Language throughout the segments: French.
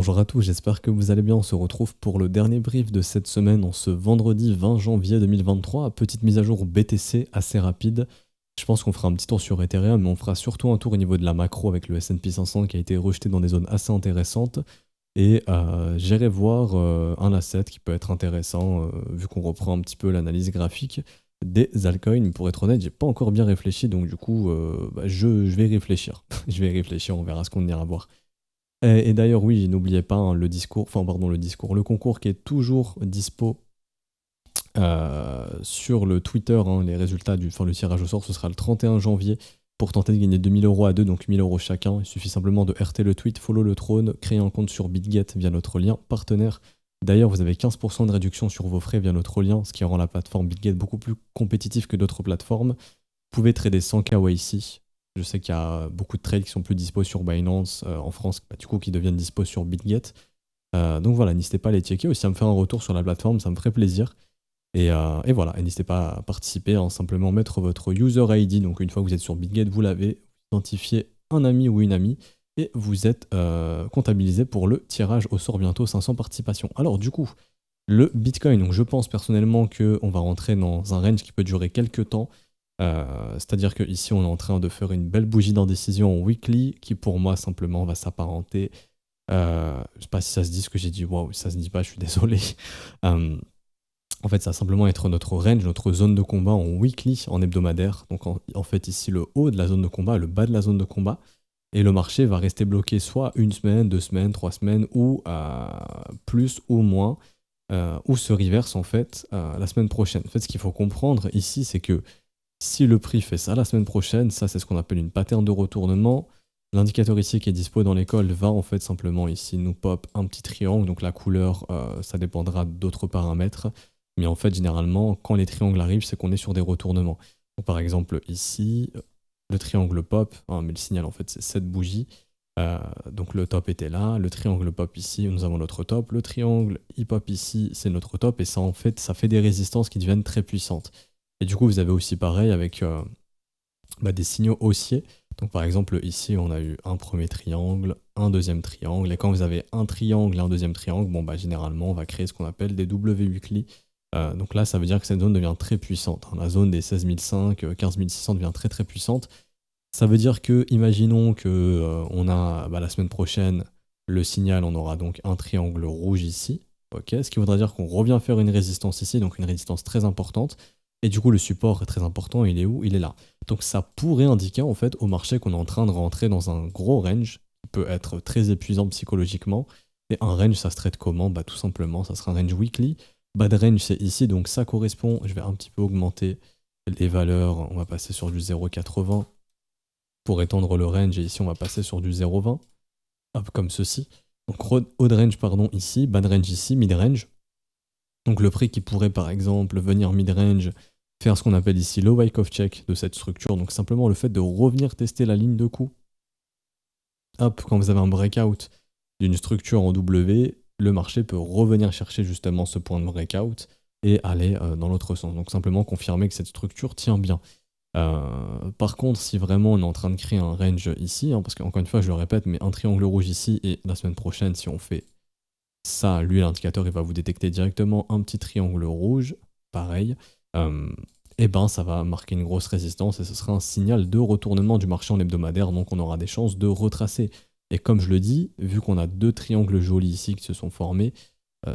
Bonjour à tous, j'espère que vous allez bien. On se retrouve pour le dernier brief de cette semaine en ce vendredi 20 janvier 2023. Petite mise à jour BTC assez rapide. Je pense qu'on fera un petit tour sur Ethereum, mais on fera surtout un tour au niveau de la macro avec le S&P 500 qui a été rejeté dans des zones assez intéressantes. Et j'irai voir un asset qui peut être intéressant vu qu'on reprend un petit peu l'analyse graphique des altcoins. Pour être honnête, j'ai pas encore bien réfléchi, donc du coup, je vais y réfléchir. Je vais y réfléchir, on verra ce qu'on ira voir. Et d'ailleurs, oui, n'oubliez pas hein, le concours qui est toujours dispo sur le Twitter. Hein, les résultats le tirage au sort, ce sera le 31 janvier pour tenter de gagner 2000 € à deux, donc 1000 € chacun. Il suffit simplement de RT le tweet, follow le trône, créer un compte sur BitGet via notre lien partenaire. D'ailleurs, vous avez 15% de réduction sur vos frais via notre lien, ce qui rend la plateforme BitGet beaucoup plus compétitive que d'autres plateformes. Vous pouvez trader 100 KYC. Je sais qu'il y a beaucoup de trades qui sont plus dispo sur Binance en France, du coup qui deviennent dispo sur BitGet. Donc voilà, n'hésitez pas à les checker, aussi à me faire un retour sur la plateforme, ça me ferait plaisir. Et voilà, et n'hésitez pas à participer, hein, simplement mettre votre user ID. Donc une fois que vous êtes sur BitGet, vous l'avez, vous identifiez un ami ou une amie, et vous êtes comptabilisé pour le tirage au sort bientôt, 500 participations. Alors du coup, le Bitcoin, donc je pense personnellement qu'on va rentrer dans un range qui peut durer quelques temps. C'est-à-dire qu'ici, on est en train de faire une belle bougie d'indécision en weekly qui, pour moi, simplement va s'apparenter. Je sais pas si ça se dit ce que j'ai dit. Waouh, ça se dit pas, je suis désolé. Euh, En fait, ça va simplement être notre range, notre zone de combat en weekly, en hebdomadaire. Donc, en fait, ici, le haut de la zone de combat, le bas de la zone de combat. Et le marché va rester bloqué soit une semaine, 2 semaines, 3 semaines, ou plus ou moins, ou se reverse en fait la semaine prochaine. En fait, ce qu'il faut comprendre ici, c'est que si le prix fait ça la semaine prochaine, ça c'est ce qu'on appelle une pattern de retournement. L'indicateur ici qui est dispo dans l'école va en fait simplement ici nous pop un petit triangle. Donc la couleur, ça dépendra d'autres paramètres. Mais en fait, généralement, quand les triangles arrivent, c'est qu'on est sur des retournements. Donc, par exemple, ici, le triangle pop, hein, mais le signal en fait c'est cette bougie. Donc le top était là, le triangle pop ici, nous avons notre top, le triangle il pop ici, c'est notre top, et ça en fait, ça fait des résistances qui deviennent très puissantes. Et du coup, vous avez aussi pareil avec des signaux haussiers. Donc par exemple, ici, on a eu un premier triangle, un deuxième triangle, et quand vous avez un triangle et un deuxième triangle, généralement, on va créer ce qu'on appelle des W weekly. Donc là, ça veut dire que cette zone devient très puissante. Hein. La zone des 16005, 15600 devient très très puissante. Ça veut dire que, imaginons que on a la semaine prochaine le signal, on aura donc un triangle rouge ici, ok, ce qui voudra dire qu'on revient faire une résistance ici, donc une résistance très importante, et du coup le support est très important, il est où? Il est là. Donc ça pourrait indiquer en fait au marché qu'on est en train de rentrer dans un gros range, qui peut être très épuisant psychologiquement, et un range ça se traite comment? Tout simplement, ça sera un range weekly, bad range c'est ici, donc ça correspond, je vais un petit peu augmenter les valeurs, on va passer sur du 0,80, pour étendre le range, et ici on va passer sur du 0,20, hop, comme ceci. Donc haut de range, pardon, ici, bas de range ici, mid range. Donc le prix qui pourrait par exemple venir mid range, faire ce qu'on appelle ici le Wyckoff check de cette structure, donc simplement le fait de revenir tester la ligne de coup. Hop, quand vous avez un breakout d'une structure en W, le marché peut revenir chercher justement ce point de breakout et aller dans l'autre sens. Donc simplement confirmer que cette structure tient bien. Par contre, si vraiment on est en train de créer un range ici, hein, parce qu'encore une fois, je le répète, mais un triangle rouge ici, et la semaine prochaine, si on fait ça, lui, l'indicateur, il va vous détecter directement un petit triangle rouge, pareil, et ça va marquer une grosse résistance, et ce sera un signal de retournement du marché en hebdomadaire, donc on aura des chances de retracer. Et comme je le dis, vu qu'on a deux triangles jolis ici qui se sont formés,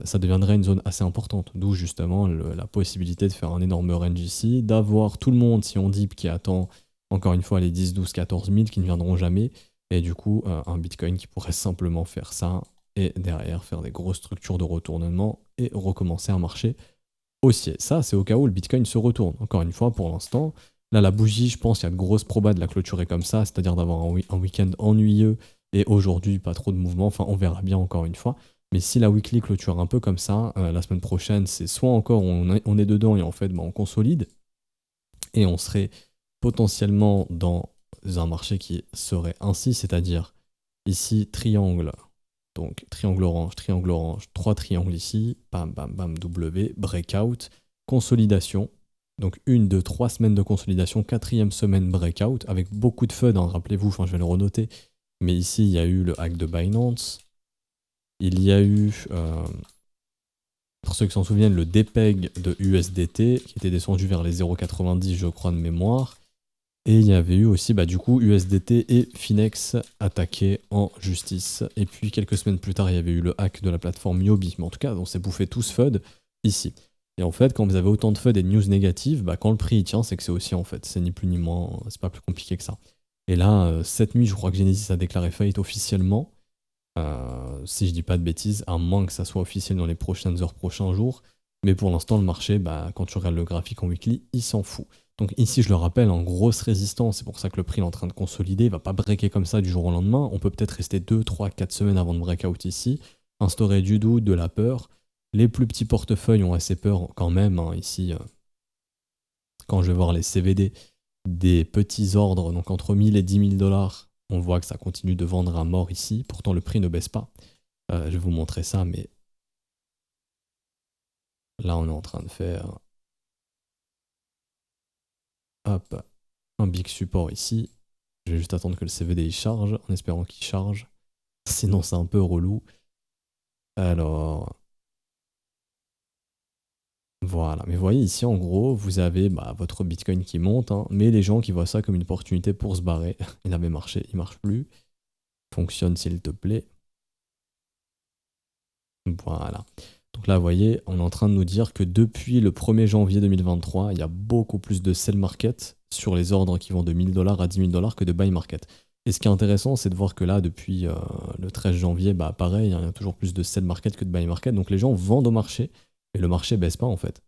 ça deviendrait une zone assez importante, d'où justement la possibilité de faire un énorme range ici, d'avoir tout le monde, si on dit, qui attend encore une fois les 10, 12, 14 000 qui ne viendront jamais, et du coup un Bitcoin qui pourrait simplement faire ça, et derrière faire des grosses structures de retournement et recommencer à marcher haussier. Ça, c'est au cas où le Bitcoin se retourne. Encore une fois, pour l'instant, là, la bougie, je pense qu'il y a de grosses probas de la clôturer comme ça, c'est-à-dire d'avoir un week-end ennuyeux, et aujourd'hui, pas trop de mouvement, enfin, on verra bien encore une fois. Mais si la weekly clôture un peu comme ça, la semaine prochaine, c'est soit encore on est dedans et en fait on consolide, et on serait potentiellement dans un marché qui serait ainsi, c'est-à-dire ici triangle, donc triangle orange, 3 triangles ici, bam bam bam W, breakout, consolidation, donc 1, 2, 3 semaines de consolidation, quatrième semaine breakout, avec beaucoup de fun, hein, rappelez-vous, je vais le renoter, mais ici il y a eu le hack de Binance. Il y a eu, pour ceux qui s'en souviennent, le DPEG de USDT qui était descendu vers les 0,90 je crois de mémoire. Et il y avait eu aussi du coup USDT et Finex attaqués en justice. Et puis quelques semaines plus tard, il y avait eu le hack de la plateforme Yobi. Mais en tout cas, on s'est bouffé tous FUD ici. Et en fait, quand vous avez autant de FUD et de news négatives, quand le prix il tient, c'est que c'est aussi en fait. C'est ni plus ni moins, c'est pas plus compliqué que ça. Et là, cette nuit, je crois que Genesis a déclaré faillite officiellement. Si je dis pas de bêtises, à moins que ça soit officiel dans les prochaines heures, prochains jours. Mais pour l'instant, le marché, quand tu regardes le graphique en weekly, il s'en fout. Donc ici, je le rappelle, en grosse résistance, c'est pour ça que le prix est en train de consolider, il va pas breaker comme ça du jour au lendemain. On peut peut-être rester 2, 3, 4 semaines avant de breakout ici, instaurer du doute, de la peur. Les plus petits portefeuilles ont assez peur quand même, hein, ici, quand je vais voir les CVD, des petits ordres, donc entre 1000 et 10 000 dollars, on voit que ça continue de vendre à mort ici, pourtant le prix ne baisse pas. Je vais vous montrer ça, mais là on est en train de faire hop, un big support ici. Je vais juste attendre que le CVD il charge, en espérant qu'il charge. Sinon c'est un peu relou. Alors, voilà. Mais vous voyez ici en gros, vous avez votre Bitcoin qui monte, hein, mais les gens qui voient ça comme une opportunité pour se barrer. Il avait marché, il marche plus. Fonctionne s'il te plaît. Voilà. Donc là, vous voyez, on est en train de nous dire que depuis le 1er janvier 2023, il y a beaucoup plus de sell market sur les ordres qui vont de 1000 dollars à 10 000 dollars que de buy market. Et ce qui est intéressant, c'est de voir que là, depuis le 13 janvier, pareil, il y a toujours plus de sell market que de buy market. Donc les gens vendent au marché, mais le marché baisse pas en fait.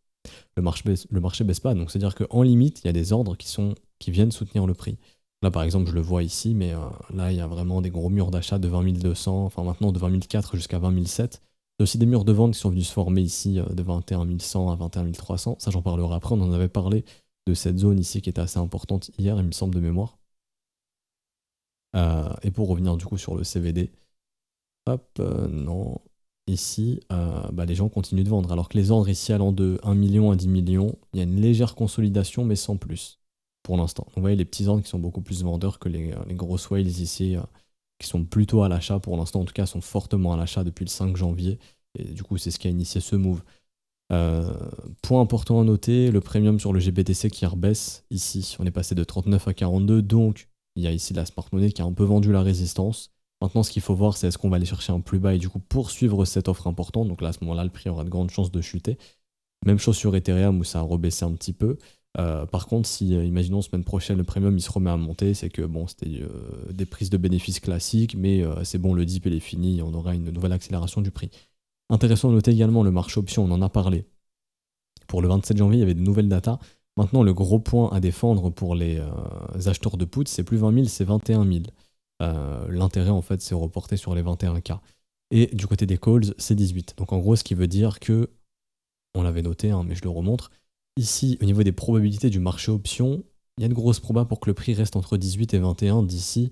Le marché baisse pas. Donc c'est-à-dire qu'en limite, il y a des ordres qui viennent soutenir le prix. Là, par exemple, je le vois ici, mais là, il y a vraiment des gros murs d'achat de 20 200, enfin maintenant de 20 004 jusqu'à 20 007. Il y a aussi des murs de vente qui sont venus se former ici de 21 100 à 21 300. Ça, j'en parlerai après. On en avait parlé de cette zone ici qui était assez importante hier, il me semble de mémoire. Et pour revenir du coup sur le CVD, hop, non. Ici, les gens continuent de vendre. Alors que les ordres ici allant de 1 million à 10 millions, il y a une légère consolidation, mais sans plus, pour l'instant. Donc vous voyez les petits ordres qui sont beaucoup plus vendeurs que les grosses whales ici, qui sont plutôt à l'achat pour l'instant, en tout cas sont fortement à l'achat depuis le 5 janvier. Et du coup, c'est ce qui a initié ce move. Point important à noter, le premium sur le GBTC qui rebaisse. Ici, on est passé de 39 à 42, donc il y a ici la smart money qui a un peu vendu la résistance. Maintenant, ce qu'il faut voir, c'est est-ce qu'on va aller chercher un plus bas et du coup poursuivre cette offre importante. Donc là, à ce moment-là, le prix aura de grandes chances de chuter. Même chose sur Ethereum où ça a rebaissé un petit peu. Par contre, si, imaginons, semaine prochaine, le premium il se remet à monter, c'est que bon, c'était des prises de bénéfices classiques, mais c'est bon, le dip il est fini, on aura une nouvelle accélération du prix. Intéressant de noter également le marché option, on en a parlé. Pour le 27 janvier, il y avait de nouvelles datas. Maintenant, le gros point à défendre pour les acheteurs de puts, c'est plus 20 000, c'est 21 000. L'intérêt, en fait, c'est reporté sur les 21K. Et du côté des calls, c'est 18. Donc en gros, ce qui veut dire que, on l'avait noté, hein, mais je le remontre, ici, au niveau des probabilités du marché option, il y a une grosse proba pour que le prix reste entre 18 et 21 d'ici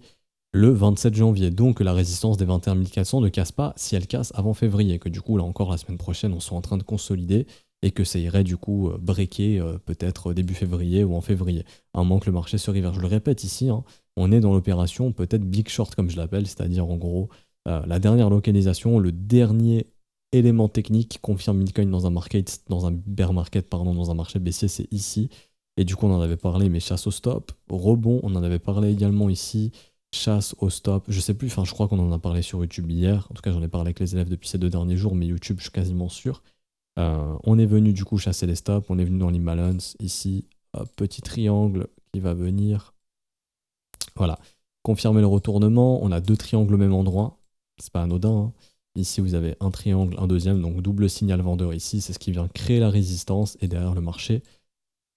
le 27 janvier. Donc la résistance des 21 400 ne casse pas si elle casse avant février. Que du coup, là encore, la semaine prochaine, on soit en train de consolider et que ça irait du coup breaker peut-être début février ou en février. À moins que le marché se reverse. Je le répète ici, hein, on est dans l'opération peut-être big short comme je l'appelle, c'est-à-dire en gros la dernière localisation, le dernier élément technique qui confirme Bitcoin dans un market, dans un bear market, pardon, dans un marché baissier, c'est ici. Et du coup, on en avait parlé, mais chasse au stop, rebond, on en avait parlé également ici, chasse au stop, je sais plus, enfin je crois qu'on en a parlé sur YouTube hier, en tout cas j'en ai parlé avec les élèves depuis ces 2 derniers jours, mais YouTube je suis quasiment sûr. On est venu du coup chasser les stops, on est venu dans l'imbalance, ici, hop, petit triangle qui va venir, voilà, confirmer le retournement, on a 2 triangles au même endroit, c'est pas anodin, hein. Ici vous avez un triangle, un deuxième, donc double signal vendeur ici, c'est ce qui vient créer la résistance et derrière le marché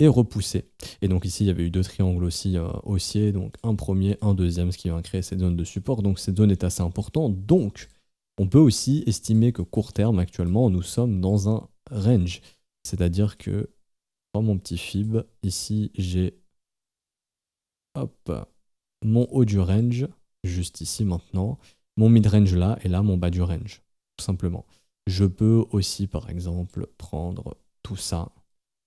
est repoussé. Et donc ici il y avait eu 2 triangles aussi haussiers, donc un premier, un deuxième, ce qui vient créer cette zone de support, donc cette zone est assez importante, donc on peut aussi estimer que court terme actuellement nous sommes dans un range, c'est-à-dire que dans mon petit fib, ici j'ai hop, mon haut du range, juste ici maintenant, mon mid-range là, et là mon bas du range, tout simplement. Je peux aussi par exemple prendre tout ça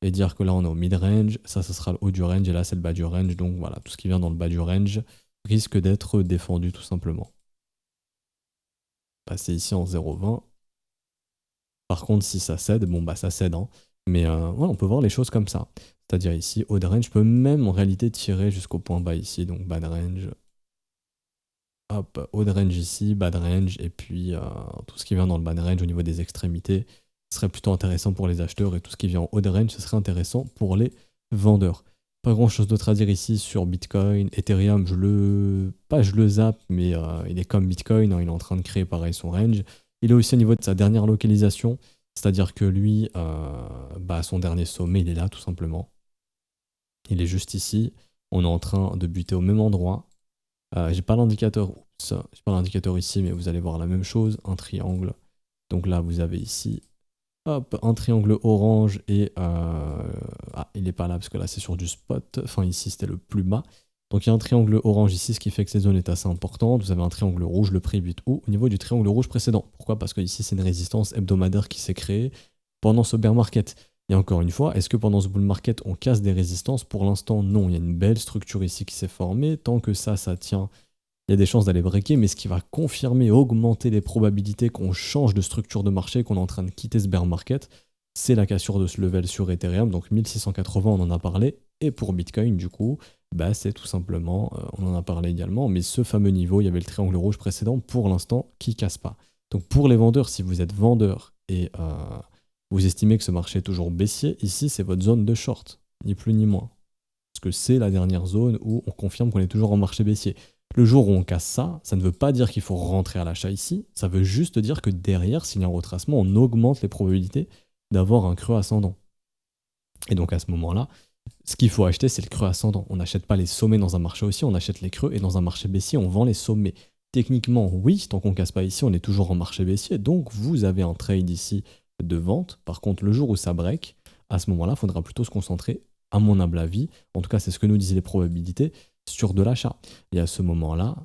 et dire que là on est au mid-range, ça sera le haut du range et là c'est le bas du range, donc voilà, tout ce qui vient dans le bas du range risque d'être défendu tout simplement. passer ici en 0,20. Par contre, si ça cède, bon bah ça cède, hein. Mais ouais, on peut voir les choses comme ça. C'est-à-dire ici, haut de range, je peux même en réalité tirer jusqu'au point bas ici, donc bas de range. Hop, haut de range ici, bas de range, et puis tout ce qui vient dans le bas de range au niveau des extrémités serait plutôt intéressant pour les acheteurs, et tout ce qui vient en haut de range, ce serait intéressant pour les vendeurs. Pas grand chose d'autre à dire ici sur Bitcoin. Ethereum, je le zappe, mais il est comme Bitcoin, hein, il est en train de créer pareil son range. Il est aussi au niveau de sa dernière localisation, c'est-à-dire que lui, son dernier sommet, il est là tout simplement. Il est juste ici. On est en train de buter au même endroit. J'ai pas l'indicateur ici, mais vous allez voir la même chose, un triangle. Donc là, vous avez ici, hop, un triangle orange et il n'est pas là parce que là c'est sur du spot. Enfin ici c'était le plus bas. Donc il y a un triangle orange ici, ce qui fait que cette zone est assez importante. Vous avez un triangle rouge, le prix 8 août, au niveau du triangle rouge précédent. Pourquoi? Parce que ici c'est une résistance hebdomadaire qui s'est créée pendant ce bear market. Et encore une fois, est-ce que pendant ce bull market on casse des résistances? Pour l'instant non, il y a une belle structure ici qui s'est formée. Tant que ça tient, il y a des chances d'aller breaker, mais ce qui va confirmer, augmenter les probabilités qu'on change de structure de marché, qu'on est en train de quitter ce bear market, c'est la cassure de ce level sur Ethereum, donc 1680 on en a parlé, et pour Bitcoin du coup, c'est tout simplement, on en a parlé également, mais ce fameux niveau, il y avait le triangle rouge précédent, pour l'instant, qui casse pas. Donc pour les vendeurs, si vous êtes vendeur et vous estimez que ce marché est toujours baissier, ici c'est votre zone de short, ni plus ni moins. Parce que c'est la dernière zone où on confirme qu'on est toujours en marché baissier. Le jour où on casse ça, ça ne veut pas dire qu'il faut rentrer à l'achat ici, ça veut juste dire que derrière, s'il y a un retracement, on augmente les probabilités d'avoir un creux ascendant. Et donc à ce moment-là, ce qu'il faut acheter, c'est le creux ascendant. On n'achète pas les sommets dans un marché haussier, on achète les creux, et dans un marché baissier, on vend les sommets. Techniquement, oui, tant qu'on ne casse pas ici, on est toujours en marché baissier, donc vous avez un trade ici de vente. Par contre, le jour où ça break, à ce moment-là, il faudra plutôt se concentrer, à mon humble avis, en tout cas c'est ce que nous disaient les probabilités, sur de l'achat. Et à ce moment-là,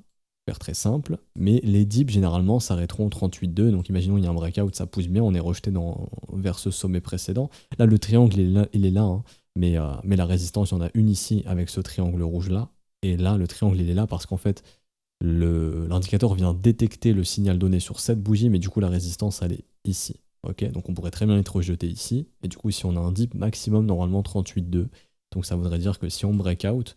faire très simple, mais les dips généralement s'arrêteront 38,2, donc imaginons il y a un breakout, ça pousse bien, on est rejeté vers ce sommet précédent. Là le triangle il est là, hein, mais la résistance, il y en a une ici avec ce triangle rouge là, et là le triangle il est là parce qu'en fait l'indicateur vient détecter le signal donné sur cette bougie, mais du coup la résistance elle est ici. Okay, donc on pourrait très bien être rejeté ici, et du coup si on a un dip maximum normalement 38,2, donc ça voudrait dire que si on breakout,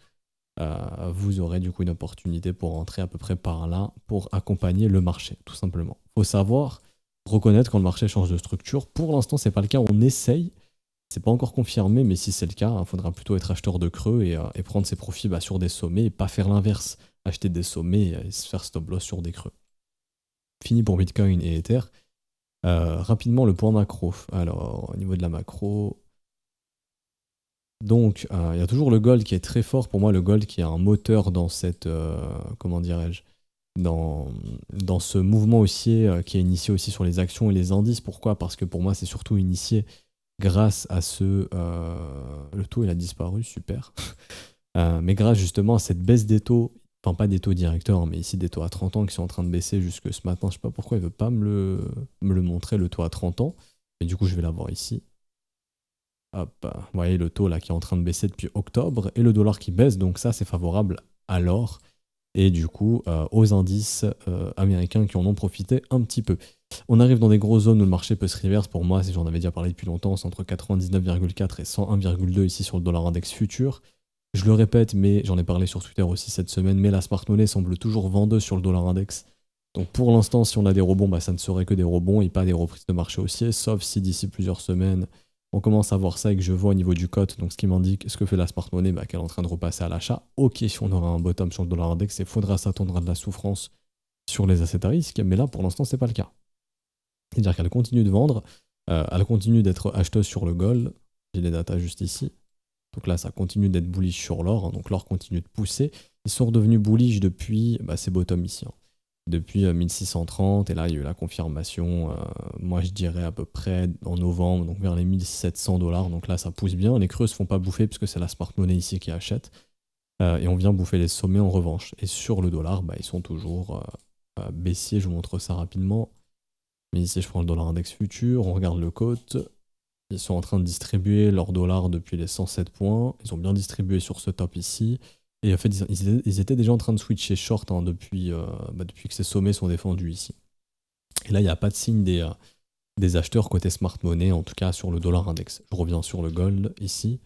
vous aurez du coup une opportunité pour rentrer à peu près par là pour accompagner le marché, tout simplement. Il faut savoir reconnaître quand le marché change de structure. Pour l'instant, c'est pas le cas, on essaye. C'est pas encore confirmé, mais si c'est le cas, il faudra plutôt être acheteur de creux et prendre ses profits sur des sommets et pas faire l'inverse. Acheter des sommets et se faire stop loss sur des creux. Fini pour Bitcoin et Ether. Rapidement, le point macro. Alors, au niveau de la macro, donc, il y a toujours le gold qui est très fort. Pour moi, le gold qui est un moteur dans cette, comment dirais-je, dans ce mouvement haussier qui est initié aussi sur les actions et les indices. Pourquoi? Parce que pour moi, c'est surtout initié grâce à le taux, il a disparu, super. Mais grâce justement à cette baisse des taux, enfin pas des taux directeurs, mais ici des taux à 30 ans qui sont en train de baisser jusque ce matin. Je sais pas pourquoi il veut pas me le montrer, le taux à 30 ans. Mais du coup, je vais l'avoir ici. Hop, vous voyez le taux là qui est en train de baisser depuis octobre et le dollar qui baisse, donc ça c'est favorable à l'or et du coup aux indices américains qui en ont profité un petit peu. On arrive dans des grosses zones où le marché peut se reverse. Pour moi, si j'en avais déjà parlé depuis longtemps, c'est entre 99,4 et 101,2 ici sur le dollar index futur. Je le répète, mais j'en ai parlé sur Twitter aussi cette semaine, mais la smart money semble toujours vendeuse sur le dollar index. Donc pour l'instant, si on a des rebonds, ça ne serait que des rebonds et pas des reprises de marché haussier, sauf si d'ici plusieurs semaines, on commence à voir ça et que je vois au niveau du cote, donc ce qui m'indique ce que fait la smart money, qu'elle est en train de repasser à l'achat. Ok, si on aura un bottom sur le dollar index, il faudra s'attendre à de la souffrance sur les assets à risque, mais là pour l'instant c'est pas le cas. C'est-à-dire qu'elle continue de vendre, elle continue d'être acheteuse sur le gold, j'ai les datas juste ici, donc là ça continue d'être bullish sur l'or, hein, donc l'or continue de pousser. Ils sont redevenus bullish depuis ces bottoms ici, hein. Depuis 1630, et là il y a eu la confirmation, moi je dirais à peu près en novembre, donc vers les 1700$, donc là ça pousse bien, les creux se font pas bouffer puisque c'est la smart money ici qui achète, et on vient bouffer les sommets en revanche, et sur le dollar, ils sont toujours baissiers, je vous montre ça rapidement, mais ici je prends le dollar index futur, on regarde le cote, ils sont en train de distribuer leur dollar depuis les 107 points, ils ont bien distribué sur ce top ici. Et en fait, ils étaient déjà en train de switcher short depuis que ces sommets sont défendus ici. Et là, il n'y a pas de signe des acheteurs côté smart money, en tout cas sur le dollar index. Je reviens sur le gold ici.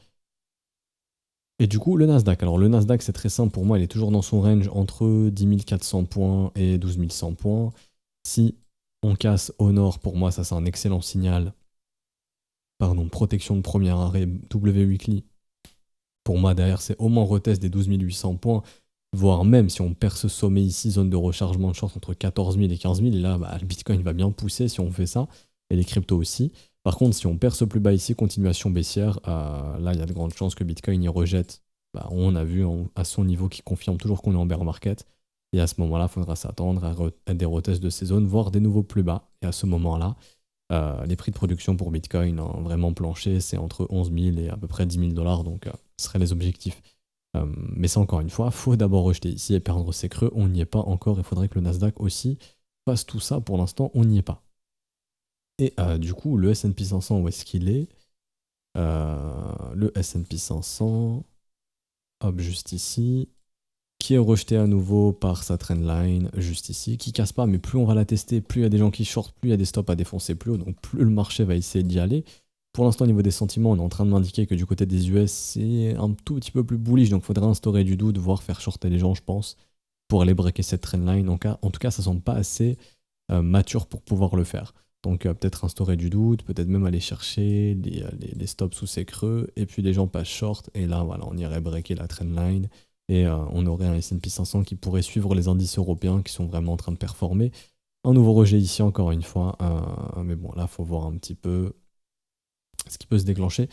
Et du coup, le Nasdaq. Alors, le Nasdaq, c'est très simple pour moi, il est toujours dans son range entre 10 400 points et 12 100 points. Si on casse au nord, pour moi, ça c'est un excellent signal. Pardon, protection de premier arrêt W weekly. Pour moi, derrière, c'est au moins retest des 12 800 points, voire même si on perd ce sommet ici, zone de rechargement de short entre 14 000 et 15 000, et là, bah, le Bitcoin va bien pousser si on fait ça, et les cryptos aussi. Par contre, si on perd ce plus bas ici, continuation baissière, là, il y a de grandes chances que Bitcoin y rejette. Bah, on a vu à son niveau qui confirme toujours qu'on est en bear market. Et à ce moment-là, il faudra s'attendre à des retests de ces zones, voire des nouveaux plus bas. Et à ce moment-là, les prix de production pour Bitcoin, hein, vraiment plancher, c'est entre 11 000 et à peu près 10 000 dollars, donc ce seraient les objectifs. Mais ça, encore une fois, faut d'abord rejeter ici et perdre ses creux. On n'y est pas encore. Il faudrait que le Nasdaq aussi fasse tout ça. Pour l'instant, on n'y est pas. Et du coup, le S&P 500, où est-ce qu'il est, le S&P 500, hop, juste ici, qui est rejeté à nouveau par sa trendline, juste ici, qui casse pas, mais plus on va la tester, plus il y a des gens qui shortent, plus il y a des stops à défoncer plus haut, donc plus le marché va essayer d'y aller. Pour l'instant, au niveau des sentiments, on est en train de m'indiquer que du côté des US, c'est un tout petit peu plus bullish, donc il faudrait instaurer du doute, voire faire shorter les gens, je pense, pour aller breaker cette trendline. En tout cas, ça semble pas assez mature pour pouvoir le faire. Donc peut-être instaurer du doute, peut-être même aller chercher les stops sous ces creux, et puis les gens passent short, et là, voilà, on irait breaker la trendline, et on aurait un S&P 500 qui pourrait suivre les indices européens qui sont vraiment en train de performer. Un nouveau rejet ici, encore une fois, mais bon, là, il faut voir un petit peu ce qui peut se déclencher.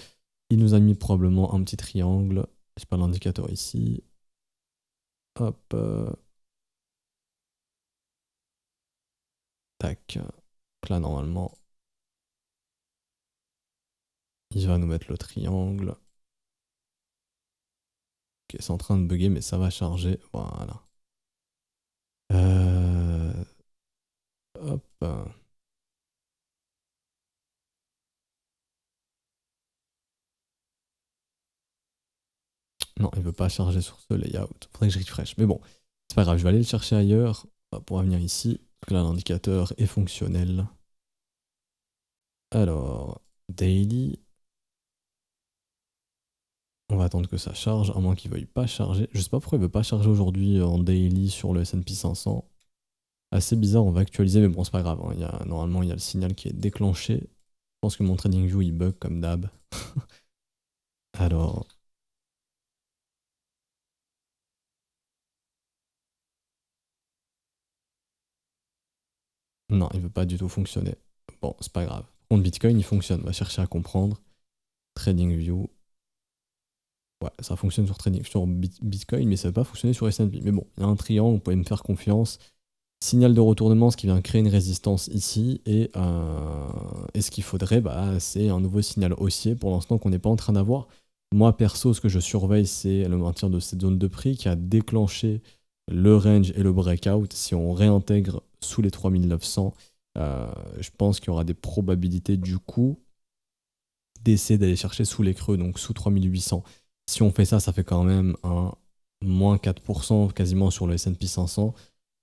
Il nous a mis probablement un petit triangle. Je sais pas l'indicateur ici. Hop. Tac. Là, normalement, il va nous mettre le triangle. Ok, c'est en train de bugger, mais ça va charger. Voilà. Hop. Non, il veut pas charger sur ce layout. Faudrait que je refresh. Mais bon, c'est pas grave, je vais aller le chercher ailleurs. Pour venir ici. Parce que là, l'indicateur est fonctionnel. Alors, daily. On va attendre que ça charge, à moins qu'il veuille pas charger. Je sais pas pourquoi il veut pas charger aujourd'hui en daily sur le S&P 500. Assez bizarre, on va actualiser, mais bon, c'est pas grave. Hein. Normalement, il y a le signal qui est déclenché. Je pense que mon TradingView, il bug comme d'hab. Alors... Non, il veut pas du tout fonctionner. Bon, c'est pas grave. Par contre, Bitcoin, il fonctionne. On va chercher à comprendre. TradingView. Ouais, ça fonctionne sur Bitcoin, mais ça va pas fonctionner sur S&P. Mais bon, il y a un triangle, vous pouvez me faire confiance. Signal de retournement, ce qui vient créer une résistance ici. Et ce qu'il faudrait, c'est un nouveau signal haussier pour l'instant qu'on n'est pas en train d'avoir. Moi, perso, ce que je surveille, c'est le maintien de cette zone de prix qui a déclenché le range et le breakout. Si on réintègre sous les 3900, je pense qu'il y aura des probabilités du coup d'essayer d'aller chercher sous les creux, donc sous 3800. Si on fait ça, ça fait quand même un moins 4% quasiment sur le S&P 500.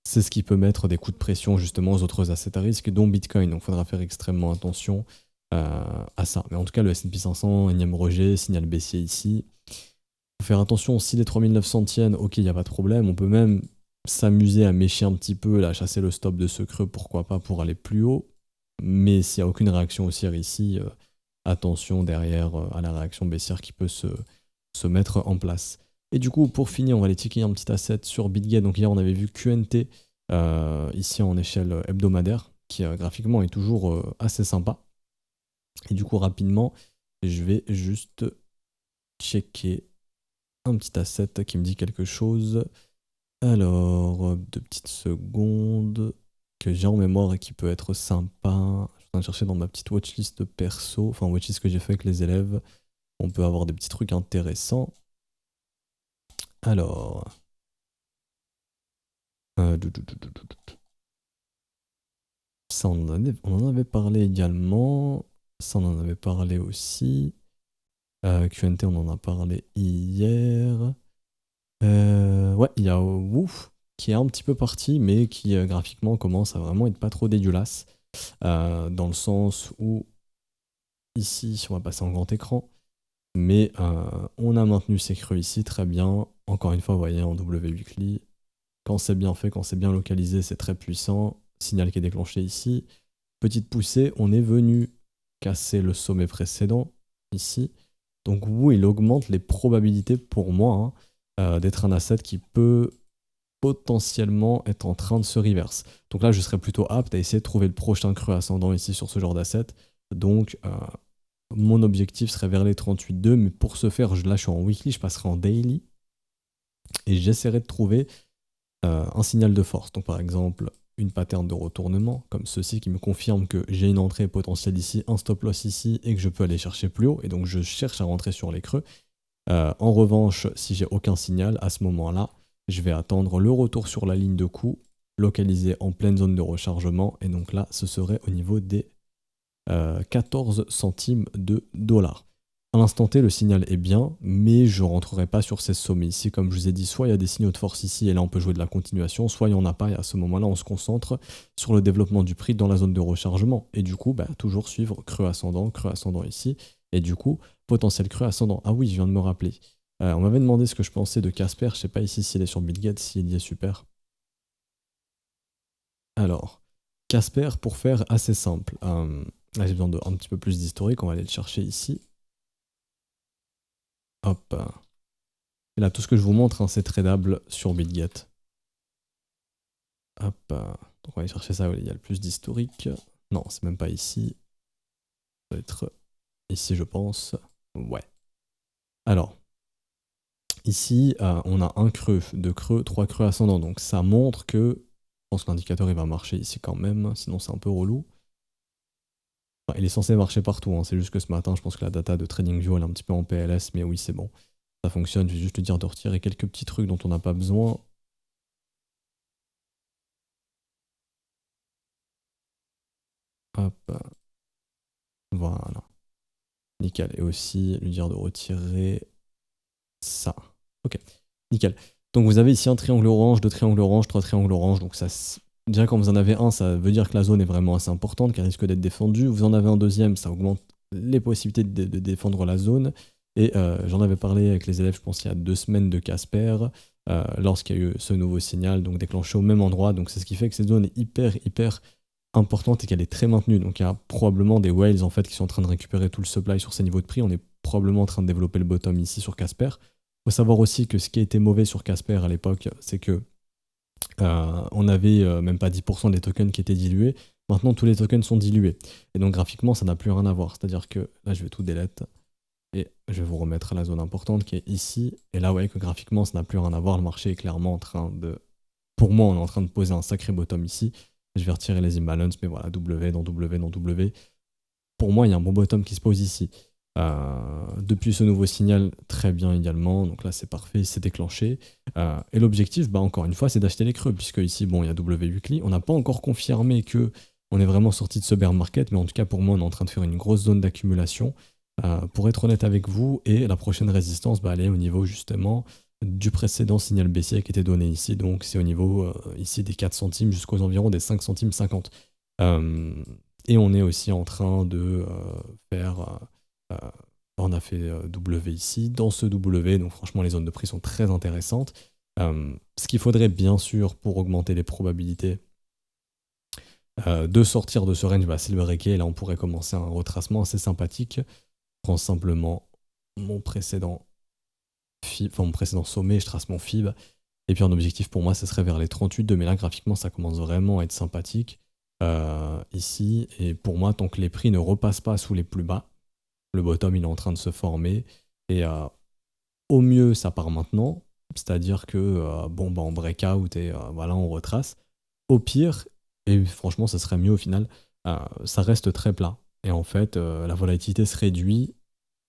C'est ce qui peut mettre des coups de pression justement aux autres assets à risque, dont Bitcoin. Donc il faudra faire extrêmement attention à ça. Mais en tout cas, le S&P 500, énième rejet, signal baissier ici. Il faut faire attention, si les 3900 tiennent, ok, il n'y a pas de problème. On peut même s'amuser à mécher un petit peu, là, chasser le stop de ce creux, pourquoi pas, pour aller plus haut. Mais s'il n'y a aucune réaction haussière ici, attention derrière à la réaction baissière qui peut se mettre en place. Et du coup, pour finir, on va aller checker un petit asset sur BitGet. Donc hier, on avait vu QNT ici en échelle hebdomadaire, qui graphiquement est toujours assez sympa. Et du coup, rapidement, je vais juste checker un petit asset qui me dit quelque chose. Alors, 2 petites secondes que j'ai en mémoire et qui peut être sympa. Je suis en train de chercher dans ma petite watchlist perso, enfin watchlist que j'ai fait avec les élèves. On peut avoir des petits trucs intéressants. Alors... ça, on en avait parlé également. Ça, on en avait parlé aussi. QNT, on en a parlé hier. Ouais, il y a Woof qui est un petit peu parti, mais qui graphiquement commence à vraiment être pas trop dégueulasse, dans le sens où ici, on va passer en grand écran, mais on a maintenu ces creux ici très bien. Encore une fois, vous voyez en W weekly, quand c'est bien fait, quand c'est bien localisé, c'est très puissant. Signal qui est déclenché ici. Petite poussée, on est venu casser le sommet précédent ici. Donc oui, il augmente les probabilités pour moi d'être un asset qui peut potentiellement être en train de se reverse. Donc là, je serais plutôt apte à essayer de trouver le prochain creux ascendant ici sur ce genre d'asset. Donc mon objectif serait vers les 38,2, mais pour ce faire, là je suis en weekly, je passerai en daily et j'essaierai de trouver un signal de force. Donc par exemple, une pattern de retournement comme ceci qui me confirme que j'ai une entrée potentielle ici, un stop loss ici et que je peux aller chercher plus haut. Et donc je cherche à rentrer sur les creux. En revanche, si j'ai aucun signal, à ce moment-là, je vais attendre le retour sur la ligne de coup localisé en pleine zone de rechargement. Et donc là, ce serait au niveau des 14 centimes de dollars. À l'instant T, le signal est bien, mais je ne rentrerai pas sur ces sommets ici. Comme je vous ai dit, soit il y a des signaux de force ici, et là on peut jouer de la continuation, soit il n'y en a pas, et à ce moment-là, on se concentre sur le développement du prix dans la zone de rechargement. Et du coup, toujours suivre creux ascendant ici, et du coup, potentiel creux ascendant. Ah oui, je viens de me rappeler. On m'avait demandé ce que je pensais de Casper, je ne sais pas ici s'il est sur BitGet, s'il y est super. Alors, Casper, pour faire assez simple, là j'ai besoin d'un petit peu plus d'historique, on va aller le chercher ici. Hop. Et là, tout ce que je vous montre, c'est tradable sur BitGet. Hop. Donc on va aller chercher ça, il y a le plus d'historique. Non, c'est même pas ici. Ça doit être ici, je pense. Ouais. Alors, ici, on a un creux, deux creux, trois creux ascendants. Donc ça montre que, je pense que l'indicateur il va marcher ici quand même, sinon c'est un peu relou. Enfin, il est censé marcher partout, c'est juste que ce matin, je pense que la data de TradingView elle est un petit peu en PLS, mais oui, c'est bon. Ça fonctionne, je vais juste te dire de retirer quelques petits trucs dont on n'a pas besoin. Hop. Voilà. Nickel. Et aussi lui dire de retirer ça. Ok. Nickel. Donc vous avez ici un triangle orange, deux triangles orange, trois triangles orange. Donc ça, déjà quand vous en avez un, ça veut dire que la zone est vraiment assez importante, qu'elle risque d'être défendue. Vous en avez un deuxième, ça augmente les possibilités de défendre la zone. Et j'en avais parlé avec les élèves, je pense, il y a 2 semaines de Casper, lorsqu'il y a eu ce nouveau signal, donc déclenché au même endroit. Donc c'est ce qui fait que cette zone est hyper importante et qu'elle est très maintenue. Donc il y a probablement des whales en fait qui sont en train de récupérer tout le supply sur ces niveaux de prix. On est probablement en train de développer le bottom ici sur Casper. Il faut savoir aussi que ce qui était mauvais sur Casper à l'époque, c'est que on avait même pas 10% des tokens qui étaient dilués. Maintenant, tous les tokens sont dilués. Et donc graphiquement, ça n'a plus rien à voir. C'est-à-dire que là, je vais tout delete et je vais vous remettre à la zone importante qui est ici. Et là, vous voyez que graphiquement, ça n'a plus rien à voir. Le marché est clairement en train de... Pour moi, on est en train de poser un sacré bottom ici. Je vais retirer les imbalances, mais voilà, W dans W dans W. Pour moi, il y a un bon bottom qui se pose ici. Depuis ce nouveau signal, très bien également. Donc là, c'est parfait, c'est déclenché. Et l'objectif, encore une fois, c'est d'acheter les creux, puisque ici, bon, il y a W weekly. On n'a pas encore confirmé que on est vraiment sorti de ce bear market, mais en tout cas, pour moi, on est en train de faire une grosse zone d'accumulation. Pour être honnête avec vous, et la prochaine résistance, elle est au niveau justement du précédent signal baissier qui était donné ici. Donc c'est au niveau ici des 4 centimes jusqu'aux environs des 5 centimes 50. Et on est aussi en train de faire... on a fait W ici, dans ce W, donc franchement les zones de prix sont très intéressantes. Ce qu'il faudrait bien sûr pour augmenter les probabilités de sortir de ce range, c'est le breaker, et là on pourrait commencer un retracement assez sympathique. Je prends simplement mon précédent sommet, je trace mon FIB, et puis un objectif pour moi ce serait vers les 38,2, mais là graphiquement ça commence vraiment à être sympathique ici, et pour moi tant que les prix ne repassent pas sous les plus bas, le bottom il est en train de se former, et au mieux ça part maintenant, c'est-à-dire que en breakout et voilà on retrace. Au pire, et franchement ça serait mieux au final, ça reste très plat, et en fait la volatilité se réduit,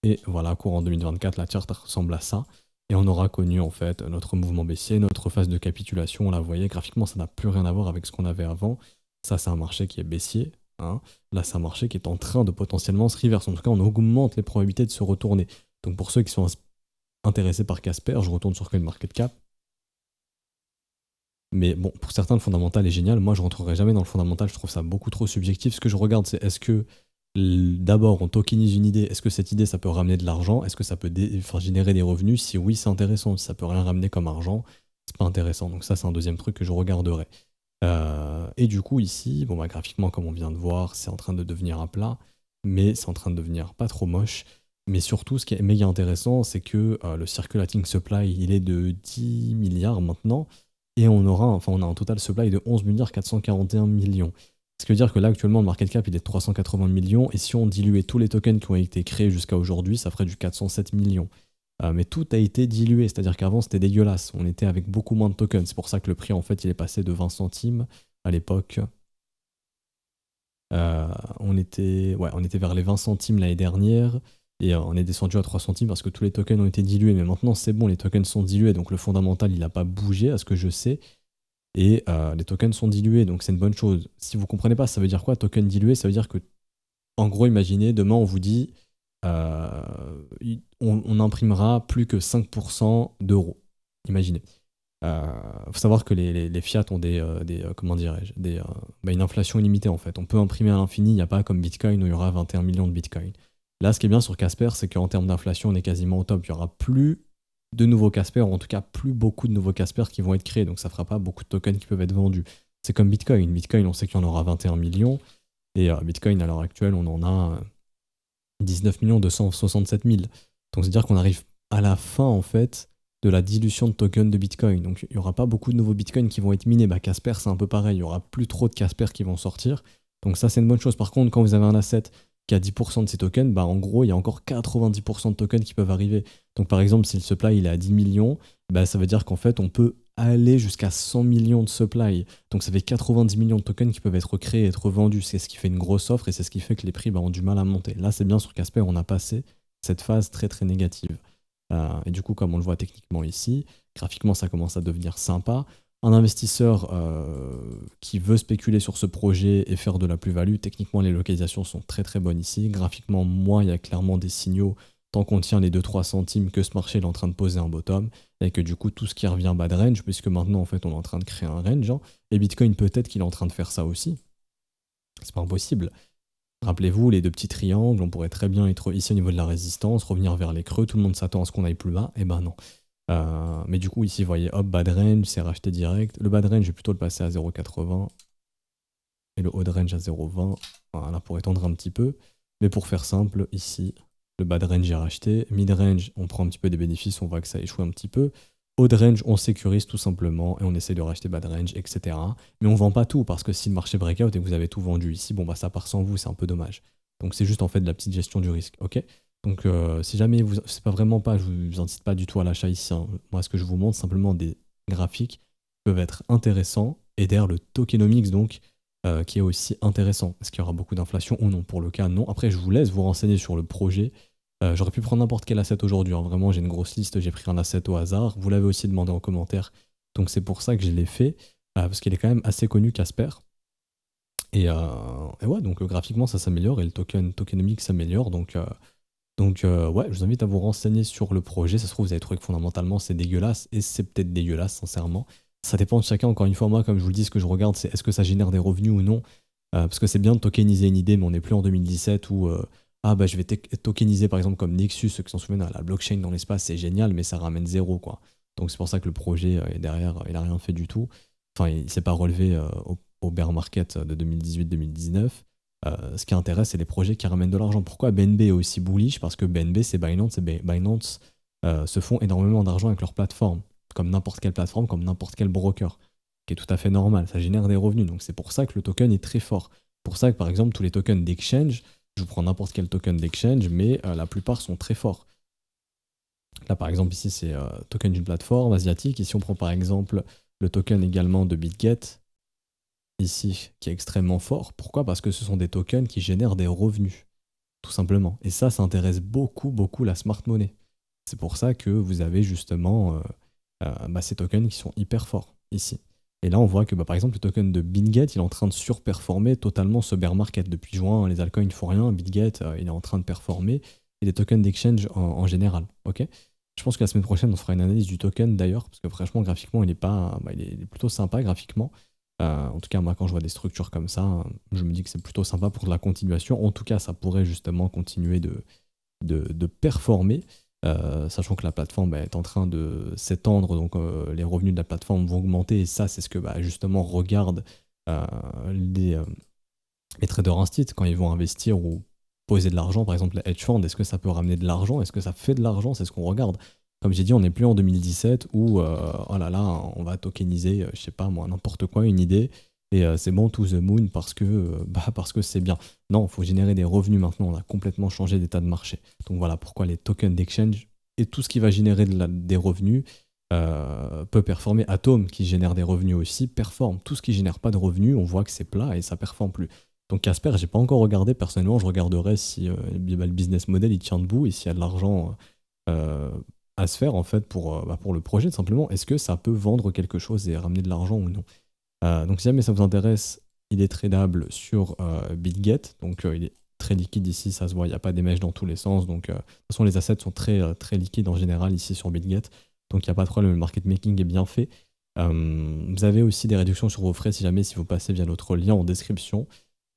et voilà, courant 2024 la charte ressemble à ça, et on aura connu en fait notre mouvement baissier, notre phase de capitulation. Là vous voyez graphiquement ça n'a plus rien à voir avec ce qu'on avait avant. Ça c'est un marché qui est baissier, hein. Là c'est un marché qui est en train de potentiellement se reverse. En tout cas on augmente les probabilités de se retourner. Donc pour ceux qui sont intéressés par Casper, je retourne sur CoinMarketCap. Mais bon, pour certains, le fondamental est génial. Moi, je rentrerai jamais dans le fondamental. Je trouve ça beaucoup trop subjectif. Ce que je regarde, c'est est-ce que d'abord on tokenise une idée. Est-ce que cette idée, ça peut ramener de l'argent? Est-ce que ça peut enfin, générer des revenus? Si oui, c'est intéressant. Si ça peut rien ramener comme argent, c'est pas intéressant. Donc ça, c'est un deuxième truc que je regarderai. Et du coup, ici, bon, bah, graphiquement, comme on vient de voir, c'est en train de devenir à plat, mais c'est en train de devenir pas trop moche. Mais surtout, ce qui est méga intéressant, c'est que le circulating supply, il est de 10 milliards maintenant, et on a un total supply de 11 milliards 441 millions. Ce qui veut dire que là, actuellement, le market cap, il est de 380 millions, et si on diluait tous les tokens qui ont été créés jusqu'à aujourd'hui, ça ferait du 407 millions. Mais tout a été dilué, c'est-à-dire qu'avant c'était dégueulasse, on était avec beaucoup moins de tokens, c'est pour ça que le prix en fait il est passé de 20 centimes à l'époque. On était vers les 20 centimes l'année dernière, et on est descendu à 3 centimes parce que tous les tokens ont été dilués, mais maintenant c'est bon, les tokens sont dilués, donc le fondamental il n'a pas bougé à ce que je sais, et les tokens sont dilués, donc c'est une bonne chose. Si vous comprenez pas, ça veut dire quoi, token dilué? Ça veut dire que, en gros, imaginez, demain on vous dit euh, on n'imprimera plus que 5% d'euros. Imaginez. Faut savoir que les fiat ont comment dirais-je, une inflation illimitée en fait. On peut imprimer à l'infini, il n'y a pas comme Bitcoin où il y aura 21 millions de Bitcoin. Là, ce qui est bien sur Casper, c'est qu'en termes d'inflation, on est quasiment au top. Il n'y aura plus de nouveaux Casper, ou en tout cas plus beaucoup de nouveaux Casper qui vont être créés, donc ça fera pas beaucoup de tokens qui peuvent être vendus. C'est comme Bitcoin. Bitcoin, on sait qu'il y en aura 21 millions, et Bitcoin, à l'heure actuelle, on en a 19 267 000. Donc c'est-à-dire qu'on arrive à la fin en fait de la dilution de tokens de Bitcoin. Donc il n'y aura pas beaucoup de nouveaux Bitcoins qui vont être minés. Bah, Casper c'est un peu pareil, il n'y aura plus trop de Casper qui vont sortir. Donc ça c'est une bonne chose. Par contre quand vous avez un asset qui a 10% de ces tokens, bah en gros il y a encore 90% de tokens qui peuvent arriver. Donc par exemple si le supply il est à 10 millions, bah, ça veut dire qu'en fait on peut aller jusqu'à 100 millions de supply. Donc ça fait 90 millions de tokens qui peuvent être créés et être vendus. C'est ce qui fait une grosse offre et c'est ce qui fait que les prix ont du mal à monter. Là, c'est bien sur Casper, on a passé cette phase très très négative. Et du coup, comme on le voit techniquement ici, graphiquement, ça commence à devenir sympa. Un investisseur qui veut spéculer sur ce projet et faire de la plus-value, techniquement, les localisations sont très très bonnes ici. Graphiquement, moi, il y a clairement des signaux tant qu'on tient les 2-3 centimes que ce marché est en train de poser un bottom et que du coup tout ce qui revient bas de range, puisque maintenant en fait on est en train de créer un range, hein, et Bitcoin peut-être qu'il est en train de faire ça aussi, c'est pas impossible. Rappelez-vous les deux petits triangles, on pourrait très bien être ici au niveau de la résistance, revenir vers les creux, tout le monde s'attend à ce qu'on aille plus bas, et ben non. Mais du coup ici vous voyez hop bas de range, c'est racheté direct, le bas de range je vais plutôt le passer à 0,80 et le haut de range à 0,20, voilà pour étendre un petit peu, mais pour faire simple ici le bas de range est racheté, mid range on prend un petit peu des bénéfices, on voit que ça échoue un petit peu, haut de range on sécurise tout simplement et on essaie de racheter bas de range, etc. Mais on vend pas tout parce que si le marché breakout et que vous avez tout vendu ici, bon bah ça part sans vous, c'est un peu dommage. Donc c'est juste en fait de la petite gestion du risque, ok? Donc si jamais vous, c'est pas vraiment pas, je vous incite pas du tout à l'achat ici, hein. Moi ce que je vous montre simplement des graphiques qui peuvent être intéressants et derrière le tokenomics donc qui est aussi intéressant. Est-ce qu'il y aura beaucoup d'inflation ou non? Pour le cas, non. Après, je vous laisse vous renseigner sur le projet. J'aurais pu prendre n'importe quel asset aujourd'hui, hein. Vraiment, j'ai une grosse liste, j'ai pris un asset au hasard. Vous l'avez aussi demandé en commentaire. Donc c'est pour ça que je l'ai fait, parce qu'il est quand même assez connu, Casper. Et ouais, donc graphiquement, ça s'améliore et le tokenomics s'améliore. Donc ouais, je vous invite à vous renseigner sur le projet. Ça se trouve, vous avez trouvé que fondamentalement, c'est dégueulasse. Et c'est peut-être dégueulasse, sincèrement. Ça dépend de chacun. Encore une fois, moi, comme je vous le dis, ce que je regarde, c'est est-ce que ça génère des revenus ou non. Parce que c'est bien de tokeniser une idée, mais on n'est plus en 2017 où je vais tokeniser par exemple comme Nexus, ceux qui s'en souviennent, la blockchain dans l'espace, c'est génial, mais ça ramène zéro, quoi. Donc c'est pour ça que le projet est derrière, il n'a rien fait du tout. Enfin, il ne s'est pas relevé au bear market de 2018-2019. Ce qui intéresse, c'est les projets qui ramènent de l'argent. Pourquoi BNB est aussi bullish? Parce que BNB, c'est Binance, et Binance se font énormément d'argent avec leur plateforme, comme n'importe quelle plateforme, comme n'importe quel broker, qui est tout à fait normal. Ça génère des revenus, donc c'est pour ça que le token est très fort. Pour ça que par exemple, tous les tokens d'exchange, je vous prends n'importe quel token d'exchange, mais la plupart sont très forts. Là, par exemple, ici, c'est token d'une plateforme asiatique. Ici, on prend par exemple le token également de BitGet, ici, qui est extrêmement fort. Pourquoi? Parce que ce sont des tokens qui génèrent des revenus, tout simplement. Et ça intéresse beaucoup, beaucoup la smart money. C'est pour ça que vous avez justement ces tokens qui sont hyper forts, ici. Et là, on voit que par exemple, le token de BitGet, il est en train de surperformer totalement ce bear market. Depuis juin, les altcoins ne font rien. BitGet, il est en train de performer. Et les tokens d'exchange en général. Ok. Je pense que la semaine prochaine, on fera une analyse du token d'ailleurs, parce que franchement, graphiquement, il est plutôt sympa graphiquement. En tout cas, moi, quand je vois des structures comme ça, je me dis que c'est plutôt sympa pour de la continuation. En tout cas, ça pourrait justement continuer de performer, sachant que la plateforme est en train de s'étendre, donc les revenus de la plateforme vont augmenter, et ça, c'est ce que justement regardent euh, les, euh, les traders instit quand ils vont investir ou poser de l'argent, par exemple les hedge funds, est-ce que ça peut ramener de l'argent, est-ce que ça fait de l'argent, c'est ce qu'on regarde. Comme j'ai dit, on n'est plus en 2017 où oh là là, on va tokeniser, je sais pas moi, n'importe quoi, une idée, et c'est bon to the moon parce que c'est bien. Non, il faut générer des revenus maintenant, on a complètement changé d'état de marché. Donc voilà pourquoi les tokens d'exchange et tout ce qui va générer des revenus peut performer. Atom, qui génère des revenus aussi, performe. Tout ce qui génère pas de revenus, on voit que c'est plat et ça performe plus. Donc Casper, j'ai pas encore regardé, personnellement, je regarderai si le business model il tient debout et s'il y a de l'argent à se faire en fait pour le projet, tout simplement. Est-ce que ça peut vendre quelque chose et ramener de l'argent ou non? Donc si jamais ça vous intéresse, il est tradable sur BitGet, donc il est très liquide ici, ça se voit, il n'y a pas des mèches dans tous les sens, donc de toute façon les assets sont très liquides en général ici sur BitGet, donc il n'y a pas de problème, le market making est bien fait. Vous avez aussi des réductions sur vos frais si vous passez via notre lien en description.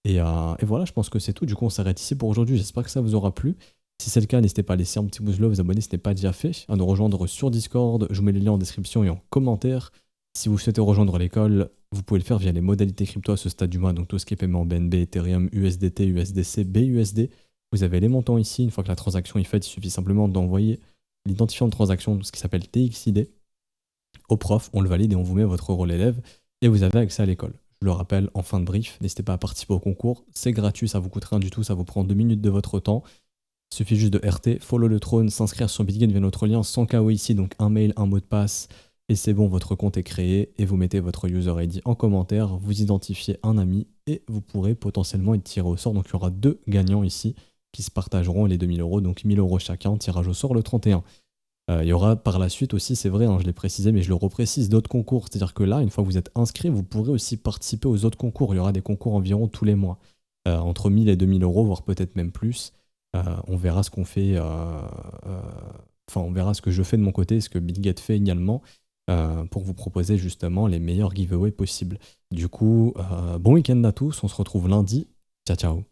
Et voilà, je pense que c'est tout. Du coup, on s'arrête ici pour aujourd'hui. J'espère que ça vous aura plu. Si c'est le cas, n'hésitez pas à laisser un petit pouce bleu, vous abonner si ce n'est pas déjà fait, à nous rejoindre sur Discord. Je vous mets le lien en description et en commentaire. Si vous souhaitez rejoindre l'école, vous pouvez le faire via les modalités crypto à ce stade du mois, donc tout ce qui est paiement BNB, Ethereum, USDT, USDC, BUSD. Vous avez les montants ici. Une fois que la transaction est faite, il suffit simplement d'envoyer l'identifiant de transaction, ce qui s'appelle TXID, au prof. On le valide et on vous met votre rôle élève et vous avez accès à l'école. Je le rappelle en fin de brief, n'hésitez pas à participer au concours, c'est gratuit, ça vous coûte rien du tout, ça vous prend 2 minutes de votre temps. Il suffit juste de RT, follow le trône, s'inscrire sur BitGet via notre lien sans KYC, donc un mail, un mot de passe, et c'est bon, votre compte est créé, et vous mettez votre user ID en commentaire, vous identifiez un ami, et vous pourrez potentiellement être tiré au sort. Donc il y aura 2 gagnants ici qui se partageront les 2000 €, donc 1000 € chacun, tirage au sort le 31. Il y aura par la suite aussi, c'est vrai, hein, je l'ai précisé, mais je le reprécise, d'autres concours. C'est-à-dire que là, une fois que vous êtes inscrit, vous pourrez aussi participer aux autres concours. Il y aura des concours environ tous les mois, entre 1000 et 2000 €, voire peut-être même plus. On verra ce qu'on fait, on verra ce que je fais de mon côté, ce que BitGet fait également, pour vous proposer justement les meilleurs giveaways possibles. Du coup, bon week-end à tous, on se retrouve lundi. Ciao, ciao.